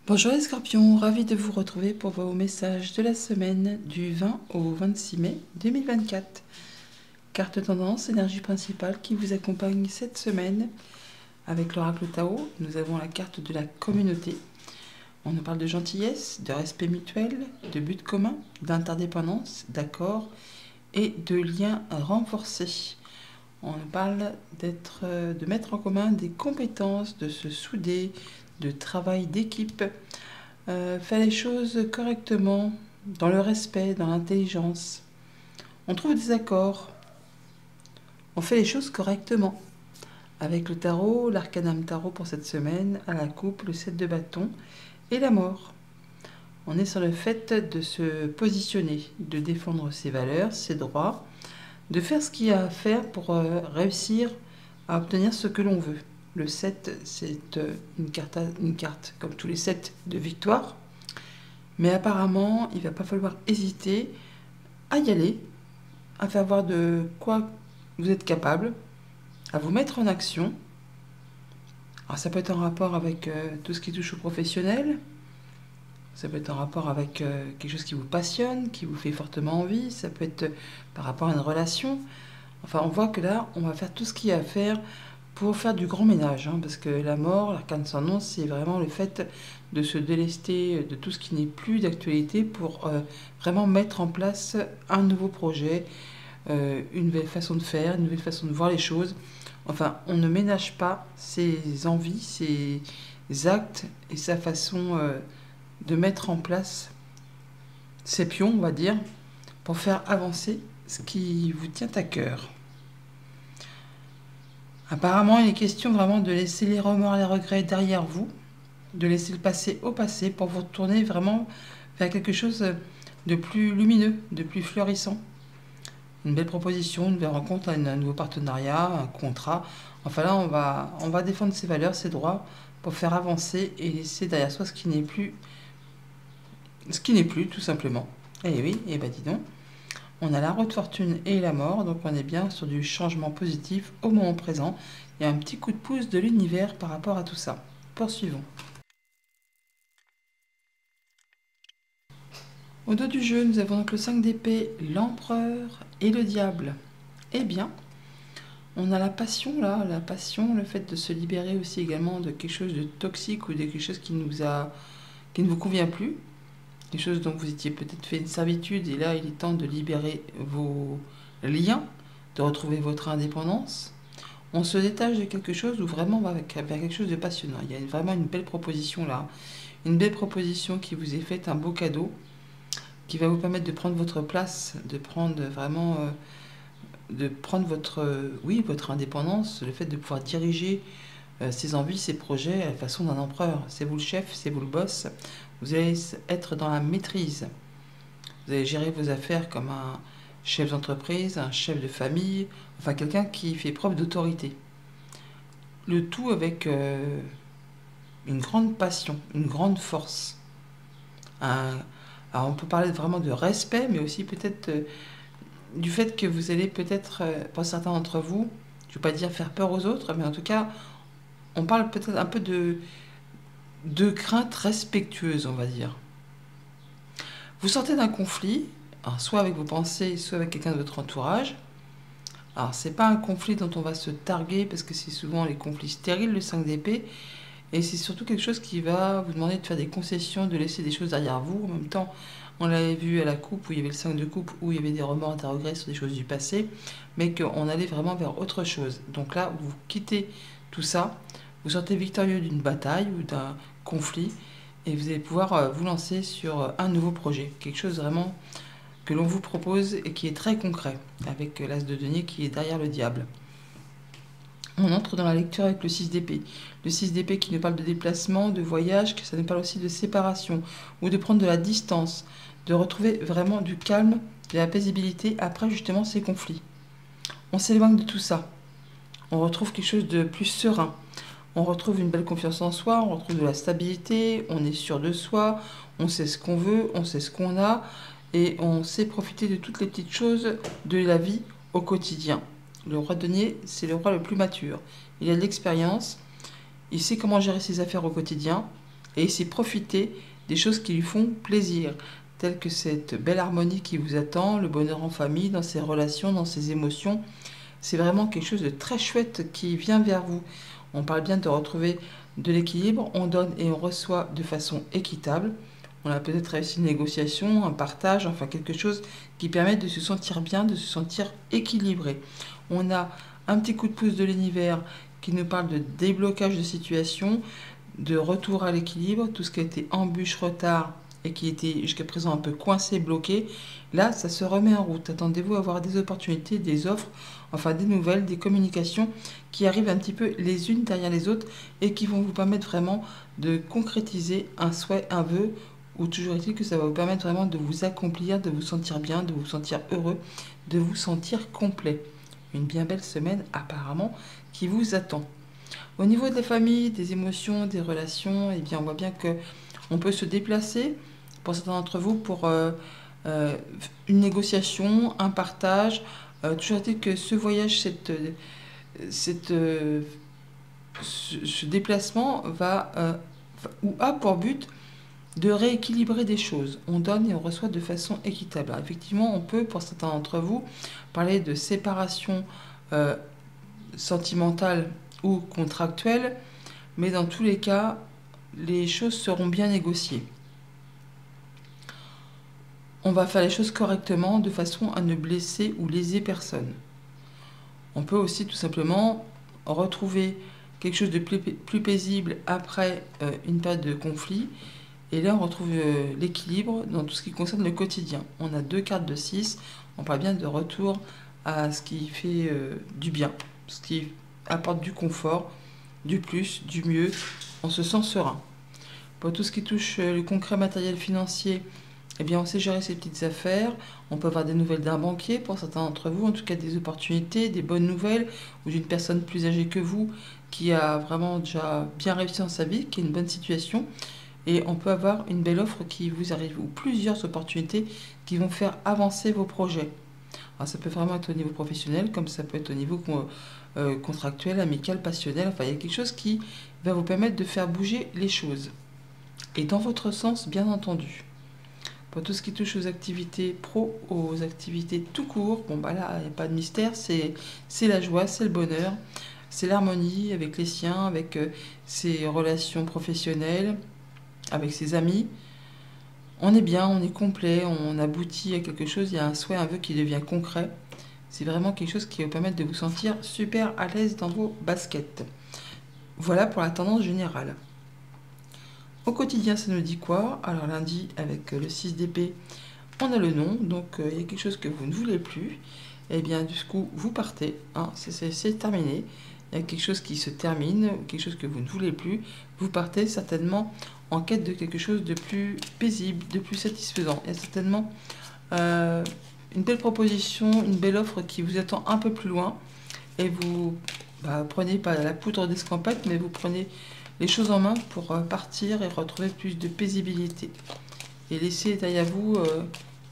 Bonjour les scorpions, ravi de vous retrouver pour vos messages de la semaine du 20 au 26 mai 2024. Carte tendance, énergie principale qui vous accompagne cette semaine. Avec l'oracle Tao, nous avons la carte de la communauté. On nous parle de gentillesse, de respect mutuel, de but commun, d'interdépendance, d'accord et de liens renforcés. On nous parle de mettre en commun des compétences, de se souder, de travail d'équipe, faire les choses correctement, dans le respect, dans l'intelligence. On trouve des accords, on fait les choses correctement. Avec le tarot, l'arcanum tarot pour cette semaine, à la coupe, le 7 de bâton et la mort. On est sur le fait de se positionner, de défendre ses valeurs, ses droits, de faire ce qu'il y a à faire pour réussir à obtenir ce que l'on veut. Le 7, c'est une carte, comme tous les 7, de victoire. Mais apparemment, il ne va pas falloir hésiter à y aller, à faire voir de quoi vous êtes capable, à vous mettre en action. Alors ça peut être en rapport avec tout ce qui touche au professionnel, ça peut être en rapport avec quelque chose qui vous passionne, qui vous fait fortement envie, ça peut être par rapport à une relation. Enfin, on voit que là, on va faire tout ce qu'il y a à faire pour faire du grand ménage, parce que la mort, l'arcane sans nom, c'est vraiment le fait de se délester de tout ce qui n'est plus d'actualité pour vraiment mettre en place un nouveau projet, une nouvelle façon de faire, une nouvelle façon de voir les choses. Enfin, on ne ménage pas ses envies, ses actes et sa façon de mettre en place ses pions, on va dire, pour faire avancer ce qui vous tient à cœur. Apparemment, il est question vraiment de laisser les remords et les regrets derrière vous, de laisser le passé au passé pour vous retourner vraiment vers quelque chose de plus lumineux, de plus fleurissant. Une belle proposition, une belle rencontre, un nouveau partenariat, un contrat. Enfin là, on va défendre ses valeurs, ses droits pour faire avancer et laisser derrière soi ce qui n'est plus, tout simplement. Et oui, et ben dis donc. On a la roue de fortune et la mort, donc on est bien sur du changement positif au moment présent. Il y a un petit coup de pouce de l'univers par rapport à tout ça. Poursuivons. Au dos du jeu, nous avons donc le 5 d'épée, l'empereur et le diable. Eh bien, on a la passion là, la passion, le fait de se libérer aussi également de quelque chose de toxique ou de quelque chose qui ne vous convient plus. Des choses dont vous étiez peut-être fait une servitude et là il est temps de libérer vos liens, de retrouver votre indépendance. On se détache de quelque chose ou vraiment on va vers quelque chose de passionnant. Il y a vraiment une belle proposition là, une belle proposition qui vous est faite, un beau cadeau qui va vous permettre de prendre votre place, de prendre vraiment votre indépendance, le fait de pouvoir diriger ses envies, ses projets à la façon d'un empereur. C'est vous le chef, c'est vous le boss. Vous allez être dans la maîtrise. Vous allez gérer vos affaires comme un chef d'entreprise, un chef de famille, enfin quelqu'un qui fait preuve d'autorité. Le tout avec une grande passion, une grande force. Alors on peut parler vraiment de respect, mais aussi peut-être du fait que vous allez peut-être, pour certains d'entre vous, je ne veux pas dire faire peur aux autres, mais en tout cas, on parle peut-être un peu de crainte respectueuse, on va dire. Vous sortez d'un conflit, alors soit avec vos pensées, soit avec quelqu'un de votre entourage. Alors, c'est pas un conflit dont on va se targuer, parce que c'est souvent les conflits stériles, le 5 d'épée, et c'est surtout quelque chose qui va vous demander de faire des concessions, de laisser des choses derrière vous. En même temps, on l'avait vu à la coupe, où il y avait le 5 de coupe, où il y avait des remords, des regrets sur des choses du passé, mais qu'on allait vraiment vers autre chose. Donc là, vous quittez tout ça, vous sortez victorieux d'une bataille ou d'un conflit, et vous allez pouvoir vous lancer sur un nouveau projet, quelque chose vraiment que l'on vous propose et qui est très concret, avec l'as de denier qui est derrière le diable. On entre dans la lecture avec le 6 d'épée. Le 6 d'épée qui nous parle de déplacement, de voyage, que ça nous parle aussi de séparation, ou de prendre de la distance, de retrouver vraiment du calme, de la paisibilité après justement ces conflits. On s'éloigne de tout ça. On retrouve quelque chose de plus serein. On retrouve une belle confiance en soi, on retrouve de la stabilité, on est sûr de soi, on sait ce qu'on veut, on sait ce qu'on a, et on sait profiter de toutes les petites choses de la vie au quotidien. Le roi de denier, c'est le roi le plus mature. Il a de l'expérience, il sait comment gérer ses affaires au quotidien, et essayer de profiter des choses qui lui font plaisir, telles que cette belle harmonie qui vous attend, le bonheur en famille, dans ses relations, dans ses émotions. C'est vraiment quelque chose de très chouette qui vient vers vous. On parle bien de retrouver de l'équilibre, on donne et on reçoit de façon équitable. On a peut-être réussi une négociation, un partage, enfin quelque chose qui permet de se sentir bien, de se sentir équilibré. On a un petit coup de pouce de l'univers qui nous parle de déblocage de situation, de retour à l'équilibre, tout ce qui a été embûche, retard et qui était jusqu'à présent un peu coincé, bloqué. Là, ça se remet en route. Attendez-vous à avoir des opportunités, des offres, enfin des nouvelles, des communications qui arrivent un petit peu les unes derrière les autres et qui vont vous permettre vraiment de concrétiser un souhait, un vœu, ou toujours est-il que ça va vous permettre vraiment de vous accomplir, de vous sentir bien, de vous sentir heureux, de vous sentir complet. Une bien belle semaine apparemment qui vous attend. Au niveau de la famille, des émotions, des relations, eh bien on voit bien que on peut se déplacer pour certains d'entre vous pour une négociation, un partage. Toujours est-il que ce voyage, ce déplacement ou a pour but de rééquilibrer des choses. On donne et on reçoit de façon équitable. Alors, effectivement, on peut, pour certains d'entre vous, parler de séparation sentimentale ou contractuelle, mais dans tous les cas, les choses seront bien négociées. On va faire les choses correctement de façon à ne blesser ou léser personne. On peut aussi tout simplement retrouver quelque chose de plus paisible après une période de conflit. Et là, on retrouve l'équilibre dans tout ce qui concerne le quotidien. On a 2 cartes de 6. On parle bien de retour à ce qui fait du bien, ce qui apporte du confort, du plus, du mieux. On se sent serein. Pour tout ce qui touche le concret matériel financier, eh bien, on sait gérer ses petites affaires. On peut avoir des nouvelles d'un banquier pour certains d'entre vous, en tout cas des opportunités, des bonnes nouvelles, ou d'une personne plus âgée que vous qui a vraiment déjà bien réussi dans sa vie, qui a une bonne situation. Et on peut avoir une belle offre qui vous arrive, ou plusieurs opportunités qui vont faire avancer vos projets. Alors, ça peut vraiment être au niveau professionnel, comme ça peut être au niveau contractuel, amical, passionnel. Enfin, il y a quelque chose qui va vous permettre de faire bouger les choses. Et dans votre sens, bien entendu. Pour tout ce qui touche aux activités pro, aux activités tout court, bon bah là, il n'y a pas de mystère, c'est la joie, c'est le bonheur, c'est l'harmonie avec les siens, avec ses relations professionnelles, avec ses amis. On est bien, on est complet, on aboutit à quelque chose, il y a un souhait, un vœu qui devient concret. C'est vraiment quelque chose qui va vous permettre de vous sentir super à l'aise dans vos baskets. Voilà pour la tendance générale. Au quotidien, ça nous dit quoi? Alors lundi, avec le 6 d'épée, on a le non, donc il y a quelque chose que vous ne voulez plus. Et bien du coup, vous partez, hein, c'est terminé. Il y a quelque chose qui se termine, quelque chose que vous ne voulez plus. Vous partez certainement en quête de quelque chose de plus paisible, de plus satisfaisant. Il y a certainement une belle proposition, une belle offre qui vous attend un peu plus loin. Et vous prenez pas la poudre d'escampette, mais vous prenez les choses en main pour partir et retrouver plus de paisibilité. Et laisser derrière vous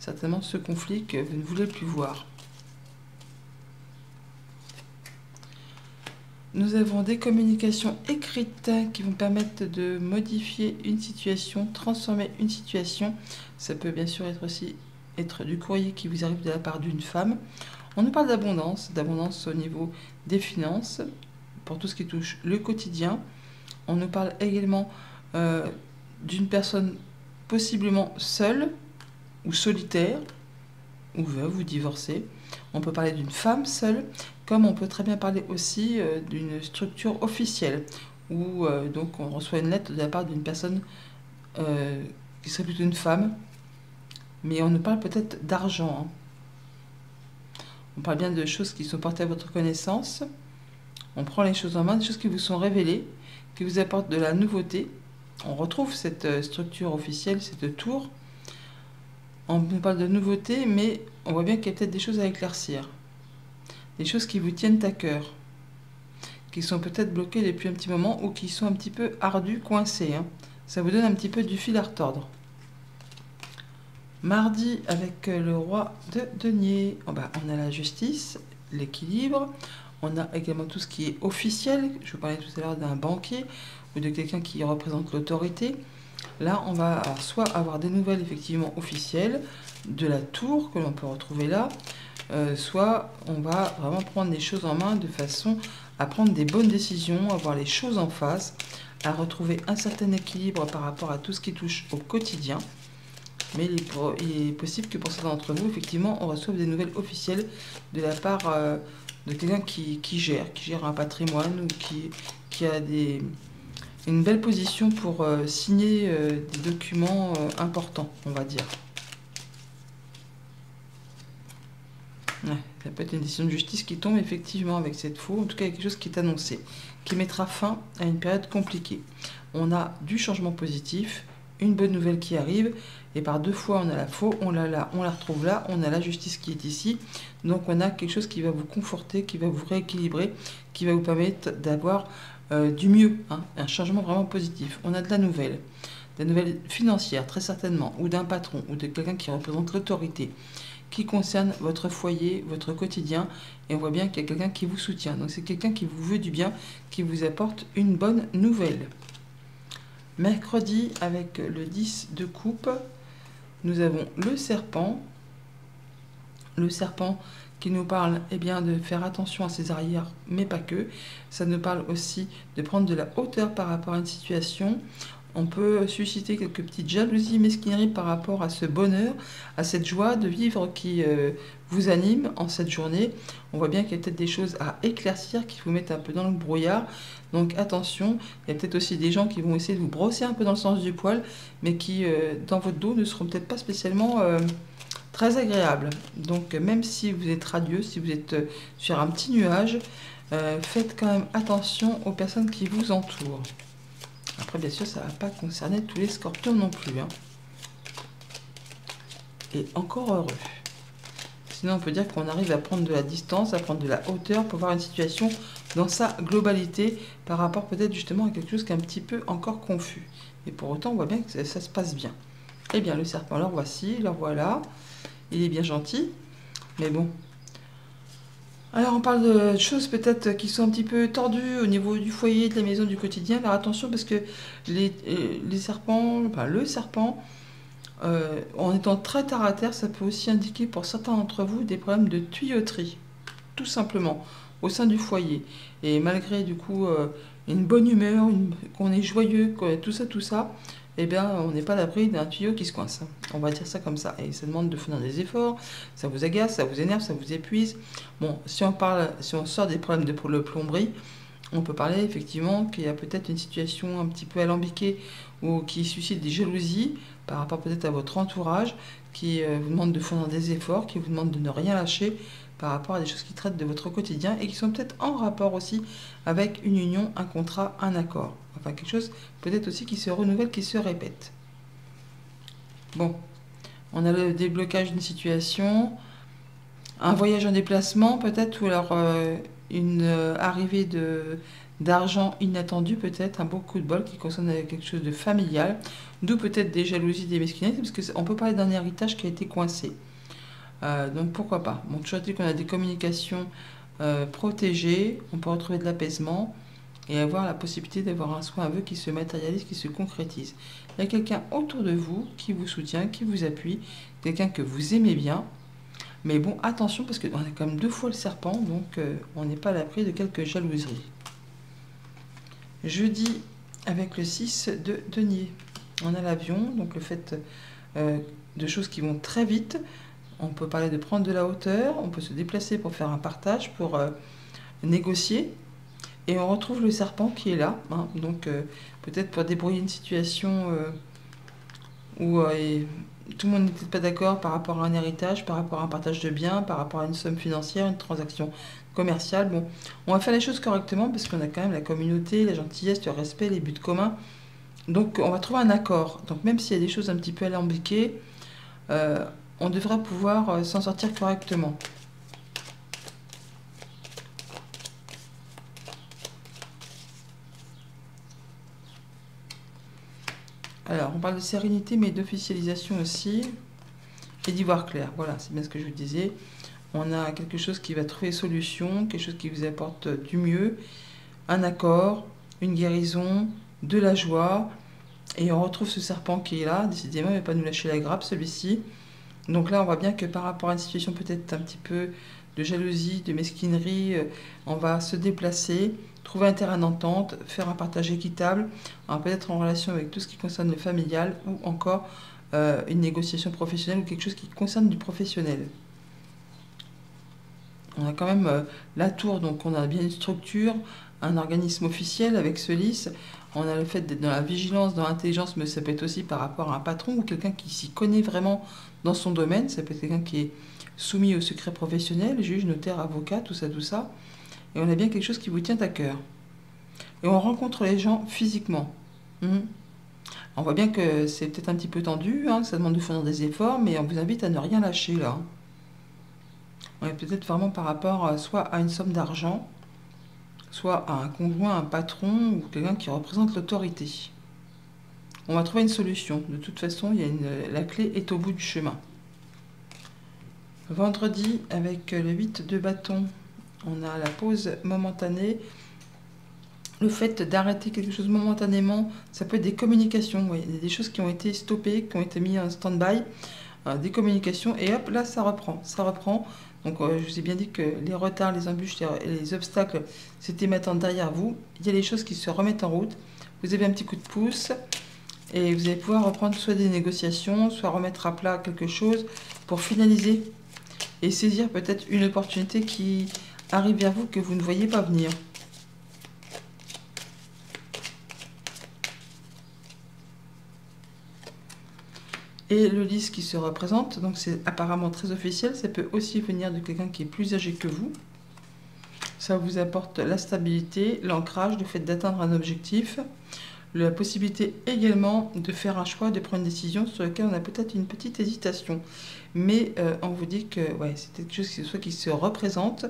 certainement ce conflit que vous ne voulez plus voir. Nous avons des communications écrites qui vont permettre de modifier une situation, transformer une situation. Ça peut bien sûr être aussi du courrier qui vous arrive de la part d'une femme. On nous parle d'abondance au niveau des finances, pour tout ce qui touche le quotidien. On nous parle également d'une personne possiblement seule ou solitaire, ou veuve ou divorcée. On peut parler d'une femme seule, comme on peut très bien parler aussi d'une structure officielle, où donc on reçoit une lettre de la part d'une personne qui serait plutôt une femme, mais on nous parle peut-être d'argent. On parle bien de choses qui sont portées à votre connaissance. On prend les choses en main, des choses qui vous sont révélées, qui vous apportent de la nouveauté. On retrouve cette structure officielle, cette tour. On nous parle de nouveauté, mais on voit bien qu'il y a peut-être des choses à éclaircir. Des choses qui vous tiennent à cœur, qui sont peut-être bloquées depuis un petit moment ou qui sont un petit peu ardues, coincées. Ça vous donne un petit peu du fil à retordre. Mardi, avec le roi de denier, on a la justice, l'équilibre. On a également tout ce qui est officiel. Je vous parlais tout à l'heure d'un banquier ou de quelqu'un qui représente l'autorité. Là, on va soit avoir des nouvelles effectivement officielles de la tour que l'on peut retrouver là, soit on va vraiment prendre les choses en main de façon à prendre des bonnes décisions, à voir les choses en face, à retrouver un certain équilibre par rapport à tout ce qui touche au quotidien. Mais il est possible que pour certains d'entre vous, effectivement, on reçoive des nouvelles officielles de la part de quelqu'un qui gère un patrimoine ou qui a une belle position pour signer des documents importants, on va dire. Ouais, ça peut être une décision de justice qui tombe effectivement avec cette faux, en tout cas quelque chose qui est annoncé, qui mettra fin à une période compliquée. On a du changement positif, une bonne nouvelle qui arrive, et par deux fois on a la faux, on l'a là, on la retrouve là, on a la justice qui est ici, donc on a quelque chose qui va vous conforter, qui va vous rééquilibrer, qui va vous permettre d'avoir du mieux, hein, un changement vraiment positif. On a de la nouvelle financière très certainement, ou d'un patron, ou de quelqu'un qui représente l'autorité, qui concerne votre foyer, votre quotidien, et on voit bien qu'il y a quelqu'un qui vous soutient. Donc c'est quelqu'un qui vous veut du bien, qui vous apporte une bonne nouvelle. Mercredi, avec le 10 de coupe, nous avons le serpent. Le serpent qui nous parle bien, de faire attention à ses arrières, mais pas que. Ça nous parle aussi de prendre de la hauteur par rapport à une situation. On peut susciter quelques petites jalousies, mesquineries par rapport à ce bonheur, à cette joie de vivre qui vous anime en cette journée. On voit bien qu'il y a peut-être des choses à éclaircir, qui vous mettent un peu dans le brouillard. Donc attention, il y a peut-être aussi des gens qui vont essayer de vous brosser un peu dans le sens du poil, mais qui, dans votre dos, ne seront peut-être pas spécialement très agréables. Donc même si vous êtes radieux, si vous êtes sur un petit nuage, faites quand même attention aux personnes qui vous entourent. Après, bien sûr, ça ne va pas concerner tous les scorpions non plus. Hein. Et encore heureux. Sinon, on peut dire qu'on arrive à prendre de la distance, à prendre de la hauteur pour voir une situation dans sa globalité par rapport peut-être justement à quelque chose qui est un petit peu encore confus. Et pour autant, on voit bien que ça se passe bien. Eh bien, le serpent, alors voici, alors voilà. Il est bien gentil. Mais bon. Alors on parle de choses peut-être qui sont un petit peu tordues au niveau du foyer, de la maison, du quotidien. Alors attention parce que les serpents, enfin le serpent, en étant très terre à terre, ça peut aussi indiquer pour certains d'entre vous des problèmes de tuyauterie, tout simplement, au sein du foyer. Et malgré du coup une bonne humeur, qu'on est joyeux, tout ça, eh bien, on n'est pas à l'abri d'un tuyau qui se coince. On va dire ça comme ça. Et ça demande de fournir des efforts, ça vous agace, ça vous énerve, ça vous épuise. Bon, si on sort des problèmes de plomberie, on peut parler effectivement qu'il y a peut-être une situation un petit peu alambiquée ou qui suscite des jalousies par rapport peut-être à votre entourage, qui vous demande de fournir des efforts, qui vous demande de ne rien lâcher par rapport à des choses qui traitent de votre quotidien et qui sont peut-être en rapport aussi avec une union, un contrat, un accord. Enfin, quelque chose peut-être aussi qui se renouvelle, qui se répète. Bon, on a le déblocage d'une situation, un voyage en déplacement peut-être, ou alors une arrivée d'argent inattendu peut-être, un beau coup de bol qui concerne quelque chose de familial, d'où peut-être des jalousies, des mesquineries, parce qu'on peut parler d'un héritage qui a été coincé. Donc pourquoi pas. Bon, toujours dit qu'on a des communications protégées, on peut retrouver de l'apaisement et avoir la possibilité d'avoir un soin aveu qui se matérialise, qui se concrétise. Il y a quelqu'un autour de vous qui vous soutient, qui vous appuie, quelqu'un que vous aimez bien. Mais bon, attention, parce qu'on a quand même deux fois le serpent, donc on n'est pas à l'abri de quelques jalouseries. Jeudi, avec le 6 de denier, on a l'avion, donc le fait de choses qui vont très vite. On peut parler de prendre de la hauteur, on peut se déplacer pour faire un partage, pour négocier. Et on retrouve le serpent qui est là, hein, donc peut-être pour débrouiller une situation où tout le monde n'était pas d'accord par rapport à un héritage, par rapport à un partage de biens, par rapport à une somme financière, une transaction commerciale. Bon, on va faire les choses correctement parce qu'on a quand même la communauté, la gentillesse, le respect, les buts communs. Donc on va trouver un accord. Donc même s'il y a des choses un petit peu alambiquées, on devrait pouvoir s'en sortir correctement. Alors, on parle de sérénité, mais d'officialisation aussi, et d'y voir clair. Voilà, c'est bien ce que je vous disais. On a quelque chose qui va trouver solution, quelque chose qui vous apporte du mieux, un accord, une guérison, de la joie. Et on retrouve ce serpent qui est là, décidément, il ne va pas nous lâcher la grappe, celui-ci. Donc là, on voit bien que par rapport à une situation peut-être un petit peu de jalousie, de mesquinerie, on va se déplacer, trouver un terrain d'entente, faire un partage équitable, peut-être en relation avec tout ce qui concerne le familial ou encore une négociation professionnelle ou quelque chose qui concerne du professionnel. On a quand même la tour, donc on a bien une structure, un organisme officiel avec ce lys. On a le fait d'être dans la vigilance, dans l'intelligence, mais ça peut être aussi par rapport à un patron ou quelqu'un qui s'y connaît vraiment dans son domaine. Ça peut être quelqu'un qui est soumis au secret professionnel, juge, notaire, avocat, tout ça, tout ça. Et on a bien quelque chose qui vous tient à cœur. Et on rencontre les gens physiquement. On voit bien que c'est peut-être un petit peu tendu, que ça demande de fournir des efforts, mais on vous invite à ne rien lâcher là. On est peut-être vraiment par rapport soit à une somme d'argent, soit à un conjoint, un patron ou quelqu'un qui représente l'autorité. On va trouver une solution. De toute façon, la clé est au bout du chemin. Vendredi, avec le 8 de bâton, on a la pause momentanée. Le fait d'arrêter quelque chose momentanément, ça peut être des communications. Il y a des choses qui ont été stoppées, qui ont été mises en stand-by, des communications, et hop, là, ça reprend. Ça reprend. Donc, je vous ai bien dit que les retards, les embûches et les obstacles, c'était maintenant derrière vous. Il y a les choses qui se remettent en route. Vous avez un petit coup de pouce et vous allez pouvoir reprendre soit des négociations, soit remettre à plat quelque chose pour finaliser et saisir peut-être une opportunité qui arrive vers vous que vous ne voyez pas venir. Et le lys qui se représente, donc c'est apparemment très officiel, ça peut aussi venir de quelqu'un qui est plus âgé que vous. Ça vous apporte la stabilité, l'ancrage, le fait d'atteindre un objectif, la possibilité également de faire un choix, de prendre une décision sur laquelle on a peut-être une petite hésitation. Mais on vous dit que c'est quelque chose qui se représente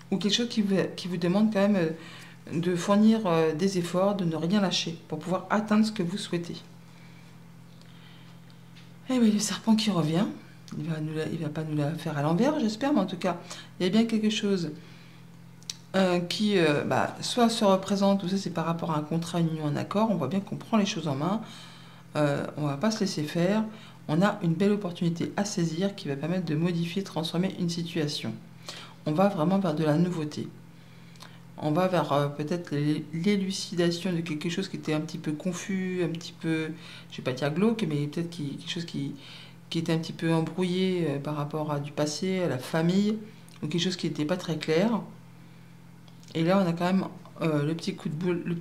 ou quelque chose qui vous demande quand même de fournir des efforts, de ne rien lâcher pour pouvoir atteindre ce que vous souhaitez. Et oui, le serpent qui revient, il va pas nous la faire à l'envers, j'espère, mais en tout cas, il y a bien quelque chose qui soit se représente, ou ça c'est par rapport à un contrat, une union, un accord, on voit bien qu'on prend les choses en main, on ne va pas se laisser faire, on a une belle opportunité à saisir qui va permettre de modifier, transformer une situation. On va vraiment vers de la nouveauté. On va vers peut-être l'élucidation de quelque chose qui était un petit peu confus, un petit peu, je ne vais pas dire glauque, mais peut-être quelque chose qui était un petit peu embrouillé par rapport à du passé, à la famille, ou quelque chose qui n'était pas très clair. Et là, on a quand même le petit coup de bol, le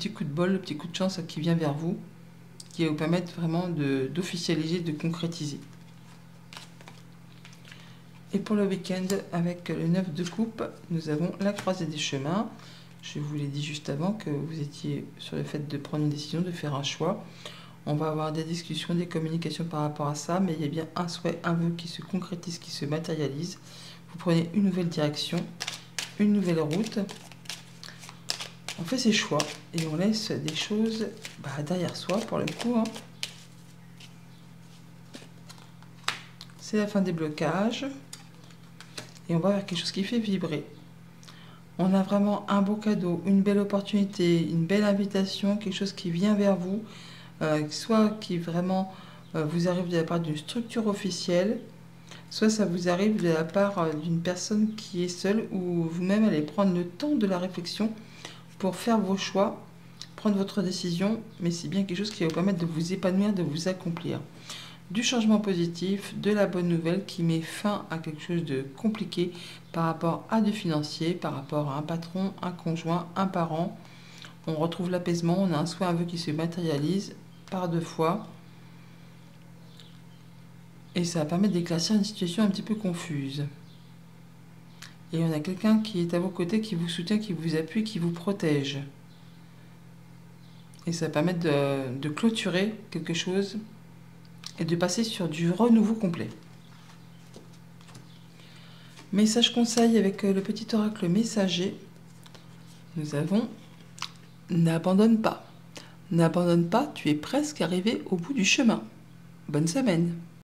petit coup de chance qui vient vers vous, qui va vous permettre vraiment d'officialiser, de concrétiser. Et pour le week-end, avec le 9 de coupe, nous avons la croisée des chemins. Je vous l'ai dit juste avant que vous étiez sur le fait de prendre une décision, de faire un choix. On va avoir des discussions, des communications par rapport à ça, mais il y a bien un souhait, un vœu qui se concrétise, qui se matérialise. Vous prenez une nouvelle direction, une nouvelle route. On fait ses choix et on laisse des choses derrière soi pour le coup. C'est la fin des blocages. Et on va vers quelque chose qui fait vibrer. On a vraiment un beau cadeau, une belle opportunité, une belle invitation, quelque chose qui vient vers vous, soit qui vraiment vous arrive de la part d'une structure officielle, soit ça vous arrive de la part d'une personne qui est seule ou vous-même allez prendre le temps de la réflexion pour faire vos choix, prendre votre décision, mais c'est bien quelque chose qui va vous permettre de vous épanouir, de vous accomplir. Du changement positif, de la bonne nouvelle qui met fin à quelque chose de compliqué par rapport à du financier, par rapport à un patron, un conjoint, un parent. On retrouve l'apaisement, on a un souhait, un vœu qui se matérialise par 2 fois. Et ça va permettre d'éclaircir une situation un petit peu confuse. Et on a quelqu'un qui est à vos côtés, qui vous soutient, qui vous appuie, qui vous protège. Et ça va permettre de clôturer quelque chose et de passer sur du renouveau complet. Message conseil avec le petit oracle messager. Nous avons « N'abandonne pas. N'abandonne pas, tu es presque arrivé au bout du chemin. » Bonne semaine.